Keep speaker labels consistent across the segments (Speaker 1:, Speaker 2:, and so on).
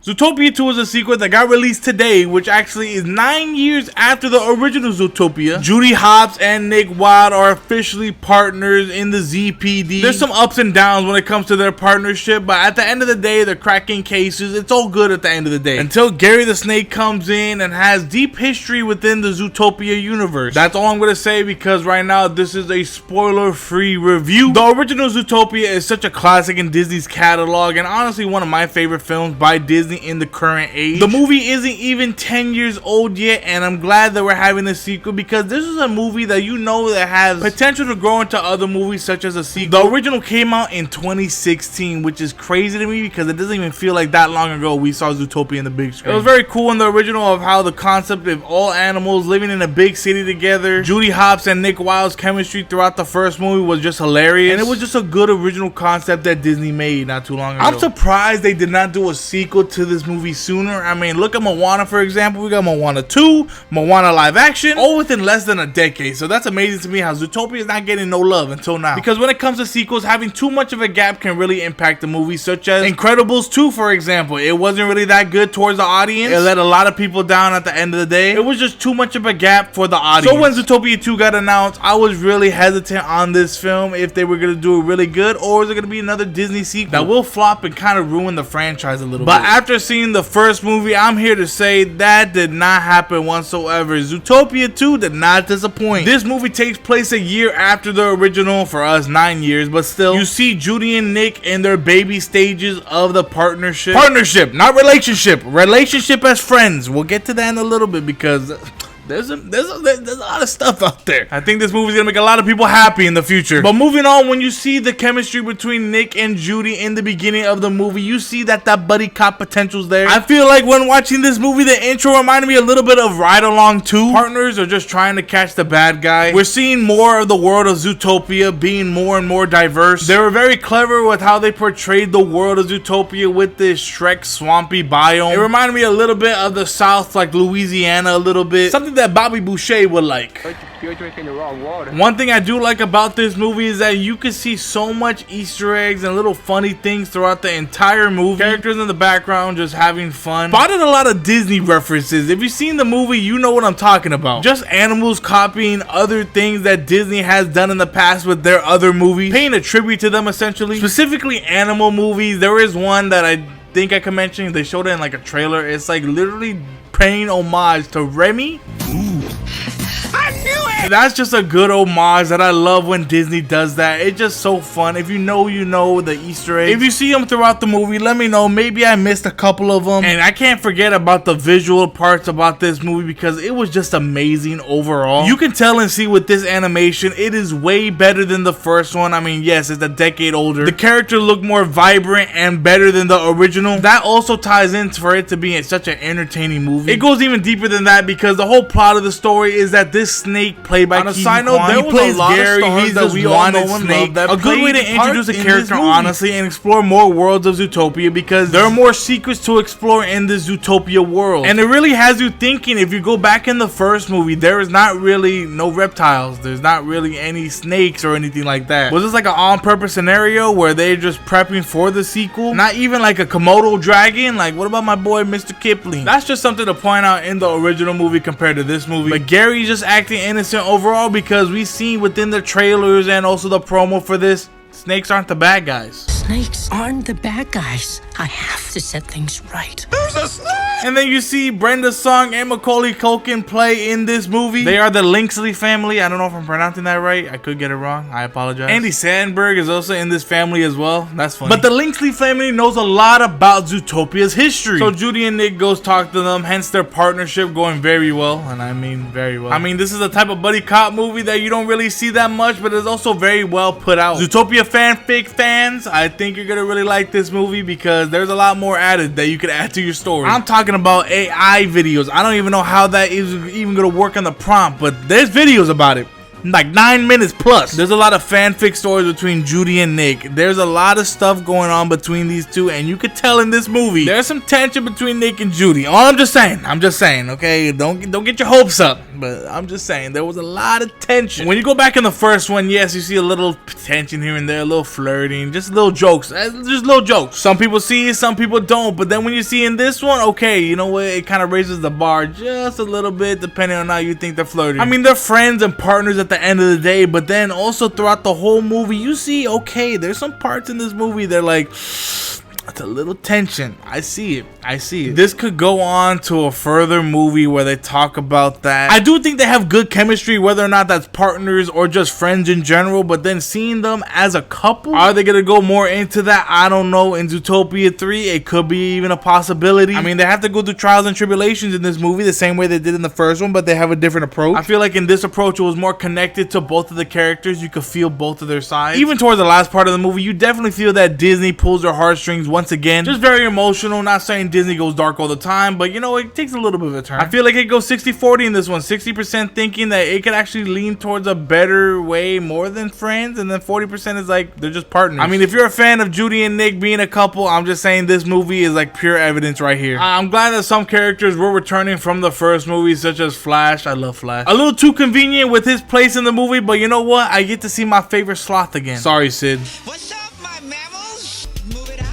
Speaker 1: Zootopia 2 is a sequel that got released today, which actually is 9 years after the original Zootopia. Judy Hopps and Nick Wilde are officially partners in the ZPD. There's some ups and downs when it comes to their partnership, but at the end of the day, they're cracking cases. It's all good at the end of the day. Until Gary the Snake comes in and has deep history within the Zootopia universe. That's all I'm going to say, because right now this is a spoiler-free review. The original Zootopia is such a classic in Disney's catalog, and honestly one of my favorite films by Disney in the current age. The movie isn't even 10 years old yet, and I'm glad that we're having a sequel, because this is a movie that you know that has potential to grow into other movies such as a sequel. The original came out in 2016, which is crazy to me because it doesn't even feel like that long ago we saw Zootopia in the big screen. It was very cool in the original of how the concept of all animals living in a big city together. Judy Hopps and Nick Wilde's chemistry throughout the first movie was just hilarious, and it was just a good original concept that Disney made not too long ago. I'm surprised they did not do a sequel to this movie sooner. I mean, look at Moana, for example. We got Moana 2, Moana live action, all within less than a decade. So that's amazing to me how Zootopia is not getting no love until now. Because when it comes to sequels, having too much of a gap can really impact the movie, such as Incredibles 2, for example. It wasn't really that good towards the audience. It let a lot of people down at the end of the day. It was just too much of a gap for the audience. So when Zootopia 2 got announced, I was really hesitant on this film if they were going to do it really good, or is it going to be another Disney sequel that will flop and kind of ruin the franchise a little bit. But after seeing the first movie, I'm here to say that did not happen whatsoever. Zootopia 2 did not disappoint. This movie takes place a year after the original, for us 9 years, but still, you see Judy and Nick in their baby stages of the partnership. Partnership, not relationship. Relationship as friends. We'll get to that in a little bit, because there's a lot of stuff out there. I think this movie's gonna make a lot of people happy in the future. But moving on, when you see the chemistry between Nick and Judy in the beginning of the movie, you see that buddy cop potential's there. I feel like when watching this movie, the intro reminded me a little bit of Ride Along 2. Partners are just trying to catch the bad guy. We're seeing more of the world of Zootopia being more and more diverse. They were very clever with how they portrayed the world of Zootopia with this Shrek swampy biome. It reminded me a little bit of the South, like Louisiana a little bit. Something that Bobby Boucher would like.
Speaker 2: You're drinking the wrong water.
Speaker 1: One thing I do like about this movie is that you can see so much Easter eggs and little funny things throughout the entire movie. Characters in the background just having fun. Spotted a lot of Disney references. If you've seen the movie, you know what I'm talking about. Just animals copying other things that Disney has done in the past with their other movies, paying a tribute to them essentially. Specifically animal movies. There is one that I think I can mention. They showed it in like a trailer. It's like literally paying homage to Remy.
Speaker 2: I knew it!
Speaker 1: That's just a good homage that I love when Disney does that. It's just so fun. If you know the Easter eggs. If you see them throughout the movie, let me know. Maybe I missed a couple of them. And I can't forget about the visual parts about this movie, because it was just amazing overall. You can tell and see with this animation, it is way better than the first one. I mean, yes, it's a decade older. The characters look more vibrant and better than the original. That also ties in for it to be such an entertaining movie. It goes even deeper than that, because the whole plot of the story is that this snake played by Keith Kwan, he plays Gary. He's just wanted snake. A good way to introduce a character, honestly, and explore more worlds of Zootopia, because there are more secrets to explore in this Zootopia world. And it really has you thinking. If you go back in the first movie, there is not really no reptiles. There's not really any snakes or anything like that. Was this like an on-purpose scenario where they're just prepping for the sequel? Not even like a Komodo dragon? Like, what about my boy Mr. Kipling? That's just something to point out in the original movie compared to this movie. But Gary's just acting innocent overall, because we seen within the trailers and also the promo for this, snakes aren't the bad guys.
Speaker 3: Snakes aren't the bad guys. I have to set things right.
Speaker 2: There's a snake!
Speaker 1: And then you see Brenda Song and Macaulay Culkin play in this movie. They are the Linksley family. I don't know if I'm pronouncing that right. I could get it wrong. I apologize. Andy Samberg is also in this family as well. That's funny. But the Linksley family knows a lot about Zootopia's history. So Judy and Nick goes talk to them, hence their partnership going very well. And I mean very well. I mean, this is a type of buddy cop movie that you don't really see that much, but it's also very well put out. Zootopia fanfic fans, I think you're gonna really like this movie, because there's a lot more added that you could add to your story. I'm talking about AI videos. I don't even know how that is even gonna work on the prompt, but there's videos about it. like 9 minutes plus. There's a lot of fanfic stories between Judy and Nick. There's a lot of stuff going on between these two, and you could tell in this movie there's some tension between Nick and Judy. All I'm just saying, okay? Don't get your hopes up, but I'm just saying there was a lot of tension. When you go back in the first one, yes, you see a little tension here and there, a little flirting, just little jokes, just little jokes. Some people see it, some people don't, but then when you see in this one, okay, you know what? It kind of raises the bar just a little bit depending on how you think they're flirting. I mean, they're friends and partners at the end of the day, but then also throughout the whole movie, you see, okay, there's some parts in this movie they're like, it's a little tension. I see it. This could go on to a further movie where they talk about that. I do think they have good chemistry, whether or not that's partners or just friends in general, but then seeing them as a couple, are they gonna go more into that? I don't know. In Zootopia 3, it could be even a possibility. I mean, they have to go through trials and tribulations in this movie the same way they did in the first one, but they have a different approach. I feel like in this approach, it was more connected to both of the characters. You could feel both of their sides. Even towards the last part of the movie, you definitely feel that Disney pulls their heartstrings once again. Just very emotional. Not saying Disney goes dark all the time, but you know, it takes a little bit of a turn. I feel like it goes 60-40 in this one. 60% thinking that it could actually lean towards a better way more than friends, and then 40% is like they're just partners. I mean, if you're a fan of Judy and Nick being a couple, I'm just saying this movie is like pure evidence right here. I'm glad that some characters were returning from the first movie, such as Flash. I love Flash. A little too convenient with his place in the movie, but you know what? I get to see my favorite sloth again. Sorry, Sid.
Speaker 4: What's up, my mammals? Move it out.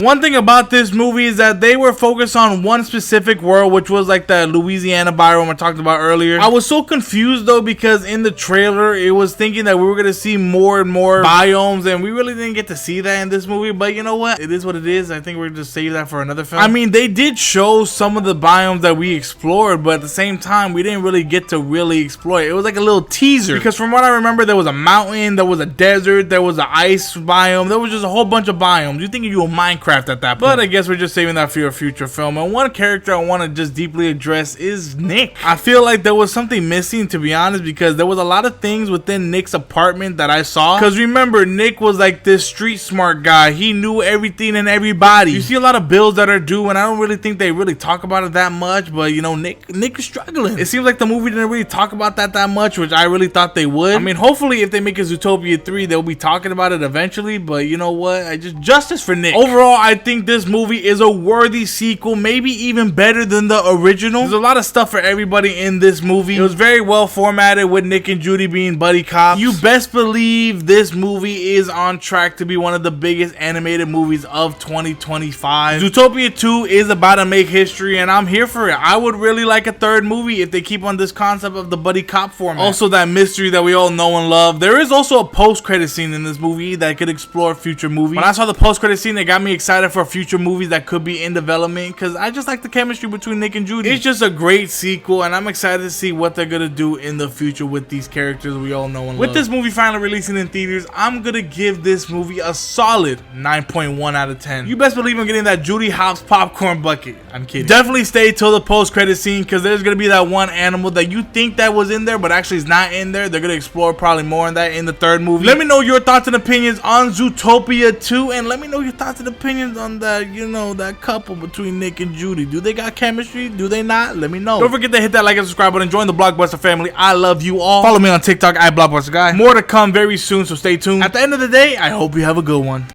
Speaker 1: One thing about this movie is that they were focused on one specific world, which was like the Louisiana biome I talked about earlier. I was so confused though, because in the trailer it was thinking that we were going to see more and more biomes, and we really didn't get to see that in this movie. But you know what? It is what it is. I think we're just save that for another film. I mean, they did show some of the biomes that we explored, but at the same time, we didn't really get to really explore it. It was like a little teaser, because from what I remember, there was a mountain, there was a desert, there was an ice biome, there was just a whole bunch of biomes. You think you were Minecraft at that point. But I guess we're just saving that for a future film. And one character I want to just deeply address is Nick. I feel like there was something missing, to be honest, because there was a lot of things within Nick's apartment that I saw. Because remember, Nick was like this street smart guy. He knew everything and everybody. You see a lot of bills that are due, and I don't really think they really talk about it that much, but you know, Nick is struggling. It seems like the movie didn't really talk about that much, which I really thought they would. I mean, hopefully if they make a Zootopia 3, they'll be talking about it eventually, but you know what? Justice for Nick. Overall, I think this movie is a worthy sequel, maybe even better than the original. There's a lot of stuff for everybody in this movie. It was very well formatted with Nick and Judy being buddy cops. You best believe this movie is on track to be one of the biggest animated movies of 2025. Zootopia 2 is about to make history, and I'm here for it. I would really like a third movie if they keep on this concept of the buddy cop format. Also, that mystery that we all know and love. There is also a post-credit scene in this movie that could explore future movies. When I saw the post-credit scene, it got me excited for future movies that could be in development, because I just like the chemistry between Nick and Judy. It's just a great sequel, and I'm excited to see what they're gonna do in the future with these characters we all know and love. With this movie finally releasing in theaters, I'm gonna give this movie a solid 9.1 out of 10. You best believe I'm getting that Judy Hopps popcorn bucket. I'm kidding. Definitely stay till the post-credit scene, because there's gonna be that one animal that you think that was in there but actually is not in there. They're gonna explore probably more on that in the third movie. Let me know your thoughts and opinions on Zootopia 2, and let me know your thoughts and opinions on that, you know, that couple between Nick and Judy. Do they got chemistry? Do they not? Let me know. Don't forget to hit that like and subscribe button. Join the Blockbuster family. I love you all. Follow me on TikTok at Blockbusterguyy. More to come very soon, so stay tuned. At the end of the day, I hope you have a good one.